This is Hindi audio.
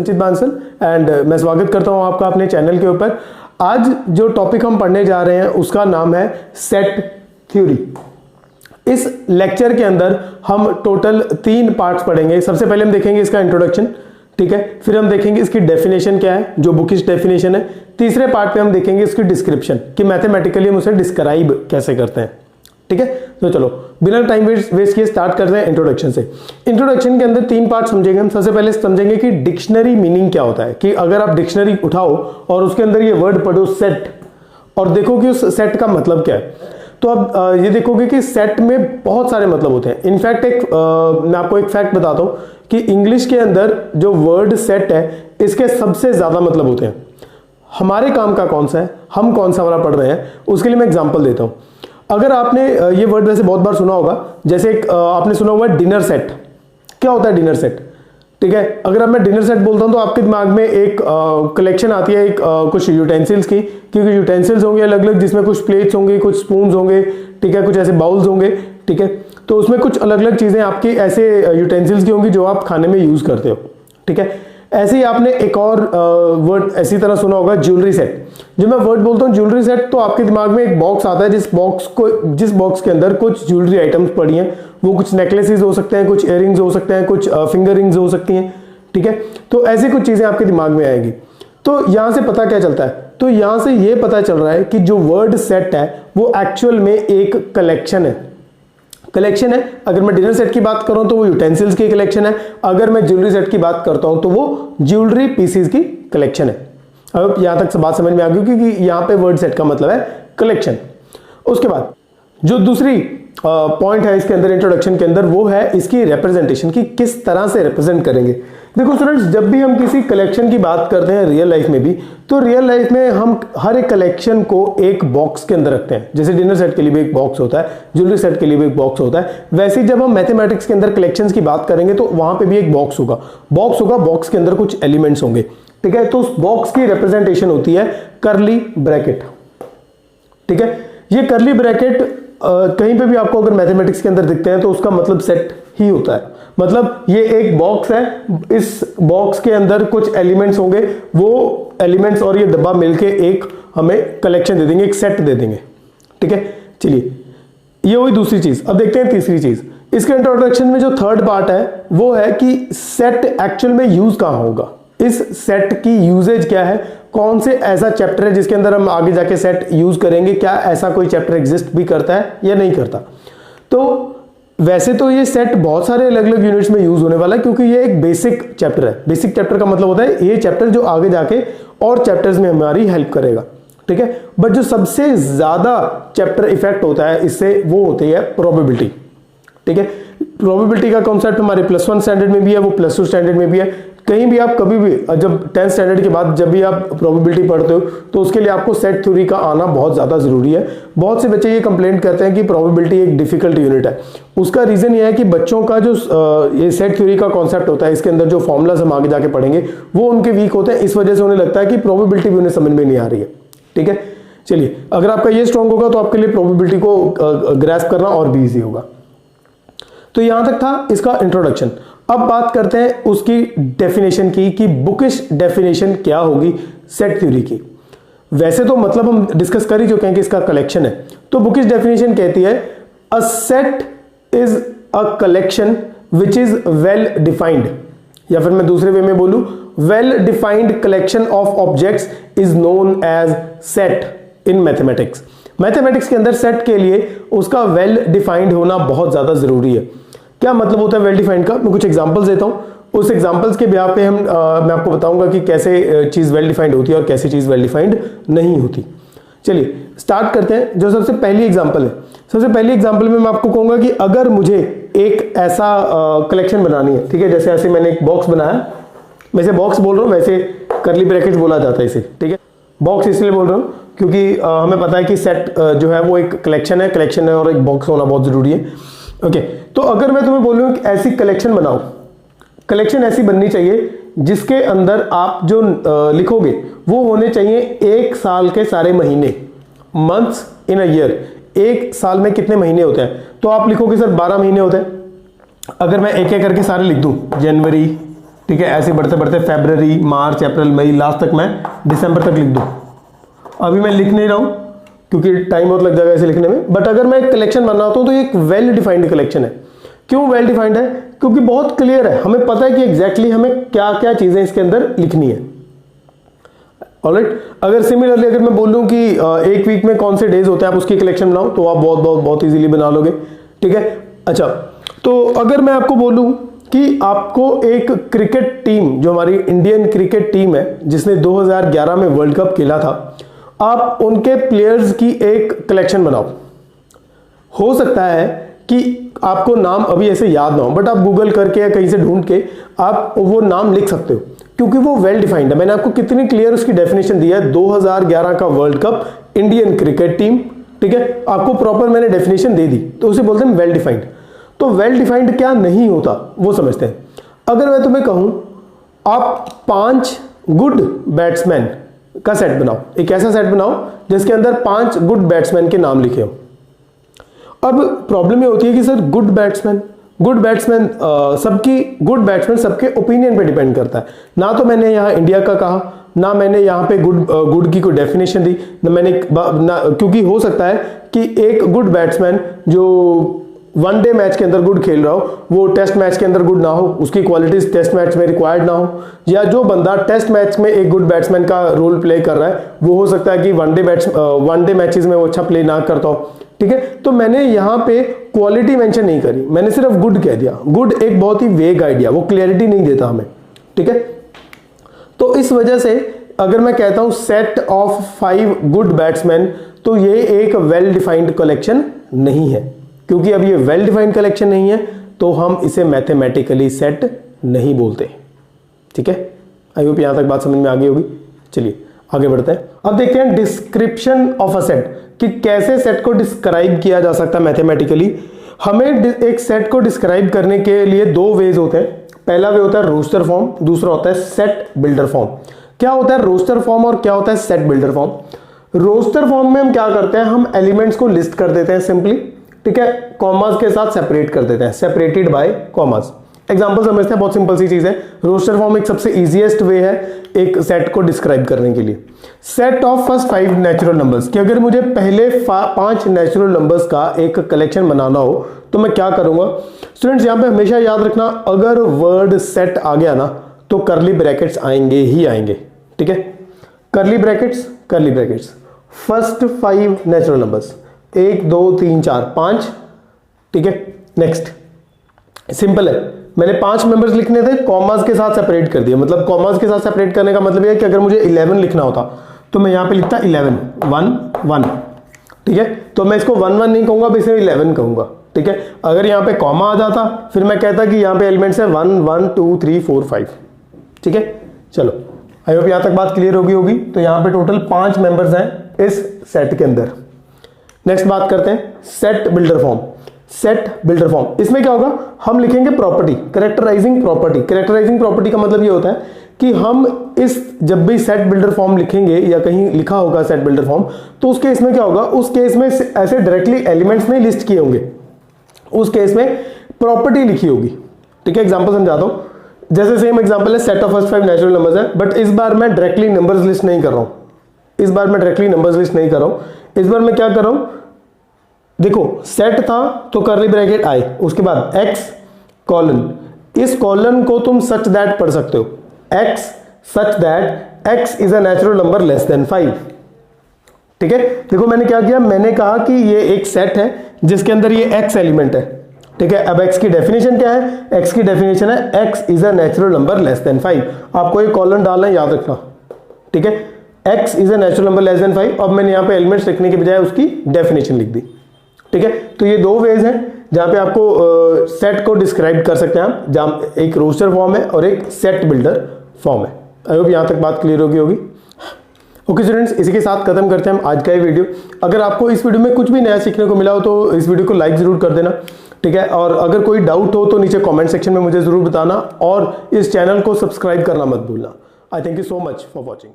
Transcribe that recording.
संचित बांसल एंड मैं स्वागत करता हूं आपका अपने चैनल के ऊपर। आज जो टॉपिक हम पढ़ने जा रहे हैं उसका नाम है सेट थ्योरी। इस लेक्चर के अंदर हम टोटल 3 पार्ट्स पढ़ेंगे। सबसे पहले हम देखेंगे इसका इंट्रोडक्शन, ठीक है, फिर हम देखेंगे इसकी डेफिनेशन क्या है, जो बुकिश डेफिनेशन है। तीसरे पार्ट पे हम देखेंगे इसकी डिस्क्रिप्शन कि मैथमेटिकली हम उसे डिस्क्राइब कैसे करते हैं, ठीक है। तो चलो बिना टाइम वेस्ट किए स्टार्ट करते हैं इंट्रोडक्शन से। इंट्रोडक्शन के अंदर 3 पार्ट समझेंगे हम। सबसे पहले समझेंगे कि डिक्शनरी मीनिंग क्या होता है, कि अगर आप डिक्शनरी उठाओ और उसके अंदर ये वर्ड पढ़ो सेट और देखो कि उस सेट का मतलब क्या है, तो अब ये देखोगे कि सेट में बहुत सारे मतलब होते हैं। इनफैक्ट मैं आपको एक फैक्ट बताता हूं कि इंग्लिश के अंदर जो वर्ड सेट है इसके सबसे ज्यादा मतलब होते हैं। हमारे काम का कौन सा है, हम कौन सा वाला पढ़ रहे हैं, उसके लिए मैं एग्जांपल देता हूं। अगर आपने ये वर्ड वैसे बहुत बार सुना होगा, जैसे एक आपने सुना हुआ है डिनर सेट। क्या होता है डिनर सेट, ठीक है। अगर अब मैं डिनर सेट बोलता हूं तो आपके दिमाग में एक कलेक्शन आती है, एक कुछ यूटेंसिल्स की, क्योंकि यूटेंसिल्स होंगे अलग अलग, जिसमें कुछ प्लेट्स होंगे, कुछ स्पून्स होंगे, ठीक है, कुछ ऐसे बाउल्स होंगे, ठीक है। तो उसमें कुछ अलग अलग चीजें आपकी ऐसे यूटेंसिल्स की होंगी जो आप खाने में यूज करते हो, ठीक है। ऐसे ही आपने एक और वर्ड ऐसी तरह सुना होगा ज्वेलरी सेट। जब मैं वर्ड बोलता हूँ ज्वेलरी सेट तो आपके दिमाग में एक बॉक्स आता है, जिस बॉक्स के अंदर कुछ ज्वेलरी आइटम्स पड़ी हैं। वो कुछ नेकलेसेस हो सकते हैं, कुछ इयररिंग्स हो सकते हैं, कुछ फिंगर रिंग्स हो सकती हैं, ठीक है। तो ऐसी कुछ चीजें आपके दिमाग में आएगी। तो यहां से पता क्या चलता है, तो यहां से ये पता चल रहा है कि जो वर्ड सेट है वो एक्चुअल में एक कलेक्शन है। कलेक्शन है। अगर मैं डिनर सेट की बात करूं तो वो यूटेंसिल्स की कलेक्शन है। अगर मैं ज्वेलरी सेट की बात करता हूं तो वो ज्वेलरी पीसेस की कलेक्शन है। अब यहां तक बात समझ में आ गई क्योंकि यहां पे वर्ड सेट का मतलब है कलेक्शन। उसके बाद जो दूसरी पॉइंट है इसके अंदर इंट्रोडक्शन के अंदर, वो है इसकी रिप्रेजेंटेशन, की किस तरह से रिप्रेजेंट करेंगे। देखो स्टूडेंट्स, जब भी हम किसी कलेक्शन की बात करते हैं रियल लाइफ में भी, तो रियल लाइफ में हम हर एक कलेक्शन को एक बॉक्स के अंदर रखते हैं। जैसे डिनर सेट के लिए भी एक बॉक्स होता है, ज्वेलरी सेट के लिए भी एक बॉक्स होता है। वैसे जब हम मैथमेटिक्स के अंदर कलेक्शंस की बात करेंगे तो वहां पे भी एक बॉक्स होगा। बॉक्स के अंदर कुछ एलिमेंट्स होंगे, ठीक है। तो उस बॉक्स की रिप्रेजेंटेशन होती है करली ब्रैकेट, ठीक है। ये करली ब्रैकेट कहीं पे भी आपको अगर मैथमेटिक्स के अंदर दिखते हैं तो उसका मतलब सेट ही होता है। मतलब ये एक बॉक्स है, इस बॉक्स के अंदर कुछ एलिमेंट्स होंगे, वो एलिमेंट्स और ये डब्बा मिलके एक हमें कलेक्शन दे देंगे, एक सेट दे देंगे, ठीक है। चलिए ये हुई दूसरी चीज। अब देखते हैं तीसरी चीज। इसके इंट्रोडक्शन में जो थर्ड पार्ट है वो है कि सेट एक्चुअल में यूज कहां होगा, इस सेट की यूजेज क्या है, कौन से ऐसा चैप्टर है जिसके अंदर हम आगे जाके सेट यूज करेंगे, क्या ऐसा कोई चैप्टर एग्जिस्ट भी करता है या नहीं करता। तो वैसे तो ये सेट बहुत सारे अलग अलग यूनिट्स में यूज होने वाला है, क्योंकि ये एक बेसिक चैप्टर है। बेसिक चैप्टर का मतलब होता है ये चैप्टर जो आगे जाके और चैप्टर्स में हमारी हेल्प करेगा, ठीक है। बट जो सबसे ज्यादा चैप्टर इफेक्ट होता है इससे वो होती है प्रोबेबिलिटी, ठीक है। प्रोबेबिलिटी का कॉन्सेप्ट हमारे +1 स्टैंडर्ड में भी है, वो +2 स्टैंडर्ड में भी है। कहीं भी आप कभी भी जब 10th स्टैंडर्ड के बाद जब भी आप प्रोबेबिलिटी पढ़ते हो तो उसके लिए आपको सेट थ्योरी का आना बहुत ज्यादा जरूरी है। बहुत से बच्चे ये कंप्लेंट करते हैं कि प्रोबेबिलिटी एक डिफिकल्ट यूनिट है। उसका रीजन ये है कि बच्चों का जो ये सेट थ्योरी का कॉन्सेप्ट होता है, इसके अंदर जो फॉर्मुलाज हम आगे जाके पढ़ेंगे वो उनके वीक होते हैं। इस वजह से उन्हें लगता है कि प्रोबेबिलिटी भी उन्हें समझ में नहीं आ रही है, ठीक है। चलिए अगर आपका ये स्ट्रॉन्ग होगा तो आपके लिए प्रोबेबिलिटी को ग्रैस्प करना और भी ईजी होगा। तो यहां तक था इसका इंट्रोडक्शन। अब बात करते हैं उसकी डेफिनेशन की, कि बुकिश डेफिनेशन क्या होगी सेट थ्योरी की। वैसे तो मतलब हम डिस्कस कर ही चुके हैं कि इसका कलेक्शन है। तो बुकिश डेफिनेशन कहती है a set is a collection which is well defined, या फिर मैं दूसरे वे में बोलूं, well defined collection of objects is known as set in mathematics. Mathematics के अंदर सेट के लिए उसका वेल डिफाइंड होना बहुत ज्यादा जरूरी है। क्या मतलब होता है वेल डिफाइंड का, मैं कुछ एग्जांपल्स देता हूं। उस एग्जांपल्स के ब्याह पे मैं आपको बताऊंगा कि कैसे चीज वेल डिफाइंड होती है और कैसे चीज वेल डिफाइंड नहीं होती। चलिए स्टार्ट करते हैं। जो सबसे पहली एग्जांपल है, सबसे पहली एग्जांपल में मैं आपको कहूंगा कि अगर मुझे एक ऐसा कलेक्शन बनानी है, ठीक है। जैसे ऐसे मैंने एक बॉक्स बनाया, मैं इसे बॉक्स बोल रहा हूं, वैसे करली ब्रैकेट बोला जाता है इसे, ठीक है। बॉक्स इसलिए बोल रहा हूं क्योंकि हमें पता है कि सेट जो है वो एक कलेक्शन है और एक बॉक्स होना बहुत जरूरी है, ओके। तो अगर मैं तुम्हें बोलूं कि ऐसी कलेक्शन बनाओ, कलेक्शन ऐसी बननी चाहिए जिसके अंदर आप जो लिखोगे वो होने चाहिए 1 साल के सारे महीने, मंथ्स इन अ ईयर। 1 साल में कितने महीने होते हैं, तो आप लिखोगे सर 12 महीने होते हैं। अगर मैं एक एक करके सारे लिख दूं, जनवरी, ठीक है, ऐसे बढ़ते बढ़ते फरवरी, मार्च, अप्रैल, मई, लास्ट तक मैं दिसंबर तक लिख दूँ। अभी मैं लिख नहीं रहा हूँ क्योंकि टाइम बहुत लग जाएगा ऐसे लिखने में, बट अगर मैं एक कलेक्शन बनाता हूँ तो ये एक वेल डिफाइंड कलेक्शन है। क्यों वेल डिफाइंड है? क्योंकि बहुत क्लियर है, हमें पता है कि एग्जैक्टली हमें क्या क्या चीजें इसके अंदर लिखनी है। ऑलराइट, अगर सिमिलरली अगर मैं बोलूं कि एक वीक में कौन से डेज होते हैं, आप उसकी कलेक्शन बनाओ तो आप बहुत इजीली बना लोगे। ठीक है, अच्छा, तो अगर मैं आपको बोलूं कि आपको एक क्रिकेट टीम, जो हमारी इंडियन क्रिकेट टीम है जिसने 2011 में वर्ल्ड कप खेला था, आप उनके प्लेयर्स की एक कलेक्शन बनाओ। हो सकता है कि आपको नाम अभी ऐसे याद ना हो, बट आप गूगल करके या कहीं से ढूंढ के आप वो नाम लिख सकते हो क्योंकि वो वेल डिफाइंड है। मैंने आपको कितनी क्लियर उसकी डेफिनेशन दी है, 2011 का world cup, Indian cricket team. ठीक है, आपको प्रॉपर मैंने डेफिनेशन दे दी, तो उसे बोलते हैं वेल डिफाइंड। तो वेल डिफाइंड क्या नहीं होता वो समझते हैं। अगर मैं तुम्हें कहूं आप 5 गुड बैट्समैन का सेट बनाओ, एक ऐसा सेट बनाओ जिसके अंदर 5 गुड बैट्समैन के नाम लिखे हो। अब प्रॉब्लम ये होती है कि सर गुड बैट्समैन सबके ओपिनियन पे डिपेंड करता है। ना तो मैंने यहाँ इंडिया का कहा, ना मैंने यहाँ पे गुड की कोई डेफिनेशन दी, क्योंकि हो सकता है कि एक गुड बैट्समैन जो वनडे मैच के अंदर गुड खेल रहा हो वो टेस्ट मैच के अंदर गुड ना हो, उसकी क्वालिटीज टेस्ट मैच में रिक्वायर्ड ना हो, या जो बंदा टेस्ट मैच में एक गुड बैट्समैन का रोल प्ले कर रहा है वो हो सकता है कि वनडे मैचेस में वो अच्छा प्ले ना करता हो। ठीक है, तो मैंने यहाँ पे क्वालिटी मेंशन नहीं करी, मैंने सिर्फ गुड कह दिया। गुड एक बहुत ही वेग आइडिया, वो क्लियरिटी नहीं देता हमें। ठीक है, तो इस वजह से अगर मैं कहता हूं सेट ऑफ 5 गुड बैट्समैन, तो ये एक वेल डिफाइंड कलेक्शन नहीं है। क्योंकि अब ये वेल डिफाइंड कलेक्शन नहीं है तो हम इसे मैथमेटिकली सेट नहीं बोलते। ठीक है, आई होप यहां तक बात समझ में आ गई होगी। चलिए आगे बढ़ते हैं। अब देखते हैं डिस्क्रिप्शन ऑफ अ सेट, कि कैसे सेट को डिस्क्राइब किया जा सकता है मैथमेटिकली। हमें एक सेट को डिस्क्राइब करने के लिए 2 वेज होते हैं। पहला वे होता है रोस्टर फॉर्म, दूसरा होता है सेट बिल्डर फॉर्म। क्या होता है रोस्टर फॉर्म और क्या होता है set builder form? Roster form में हम क्या करते हैं, हम एलिमेंट्स को लिस्ट कर देते हैं सिंपली। ठीक है, कॉमास के साथ सेपरेट कर देते हैं, सेपरेटेड बाय कॉमास। एग्जांपल समझते हैं, बहुत सिंपल सी चीज है। रोस्टर फॉर्म एक सबसे इजीएस्ट वे है एक सेट को डिस्क्राइब करने के लिए। Set of first 5 natural numbers, कि अगर मुझे पहले 5 नेचुरल नंबर्स का एक कलेक्शन बनाना हो तो मैं क्या करूंगा? स्टूडेंट्स यहां पे हमेशा याद रखना, अगर वर्ड सेट आ गया ना तो करली ब्रैकेट्स आएंगे ही आएंगे। ठीक है, करली ब्रैकेट्स फर्स्ट 5 नेचुरल नंबर्स, 1 2 3 4 5। ठीक है, नेक्स्ट सिंपल है, मैंने 5 मेंबर्स लिखने थे, कॉमास के साथ सेपरेट कर दिया। मतलब कॉमास के साथ सेपरेट करने का मतलब यह है कि अगर मुझे 11 लिखना होता तो मैं यहां पे लिखता 11 1 1। ठीक है, तो मैं इसको 1 1 नहीं कहूंगा, इसे 11 कहूंगा। ठीक है, अगर यहां पे कॉमा आ जाता फिर मैं कहता कि यहां पे एलिमेंट्स है 1 1 2 3 4 5। ठीक है, चलो आई होप यहां तक बात क्लियर होगी। तो यहां पे टोटल 5 मेंबर्स हैं इस सेट के अंदर। नेक्स्ट बात करते हैं सेट बिल्डर फॉर्म। इसमें क्या होगा, हम लिखेंगे प्रॉपर्टी, कैरेक्टराइजिंग प्रॉपर्टी का मतलब ये होता है कि हम जब भी सेट बिल्डर फॉर्म लिखेंगे या कहीं लिखा होगा सेट बिल्डर फॉर्म, तो उस केस में क्या होगा, उस केस में ऐसे डायरेक्टली एलिमेंट्स नहीं लिस्ट किए होंगे, उस केस में प्रॉपर्टी लिखी होगी। ठीक है, एग्जांपल समझाता हूं। जैसे सेम एग्जांपल है, set of first 5 natural numbers है, बट इस बार मैं डायरेक्टली नंबर्स लिस्ट नहीं कर रहा हूं। इस बार मैं क्या कर रहा हूं, देखो सेट था तो करली ब्रैकेट आई, उसके बाद x कॉलन, इस कॉलन को तुम सच दैट पढ़ सकते हो, x such that x is a natural number less than 5। ठीक है, देखो मैंने क्या किया, मैंने कहा कि ये एक सेट है जिसके अंदर ये x एलिमेंट है। ठीक है, अब x की डेफिनेशन क्या है, x की डेफिनेशन है x is a natural number less than 5। आपको एक कॉलन डालना है, याद रखना। ठीक है, x is a natural number less than 5। अब मैंने यहाँ पे एलिमेंट्स लिखने के बजाय उसकी डेफिनेशन लिख दी। ठीक है, तो ये 2 वेज हैं जहां पे आपको सेट को डिस्क्राइब कर सकते हैं आप, जहां एक रोस्टर फॉर्म है और एक सेट बिल्डर फॉर्म है। आई होप यहां तक बात क्लियर होगी। ओके स्टूडेंट्स, इसी के साथ खत्म करते हैं हम आज का ये वीडियो। अगर आपको इस वीडियो में कुछ भी नया सीखने को मिला हो तो इस वीडियो को लाइक जरूर कर देना। ठीक है, और अगर कोई डाउट हो तो नीचे कॉमेंट सेक्शन में मुझे जरूर बताना, और इस चैनल को सब्सक्राइब करना मत भूलना। आई thank you so much for watching.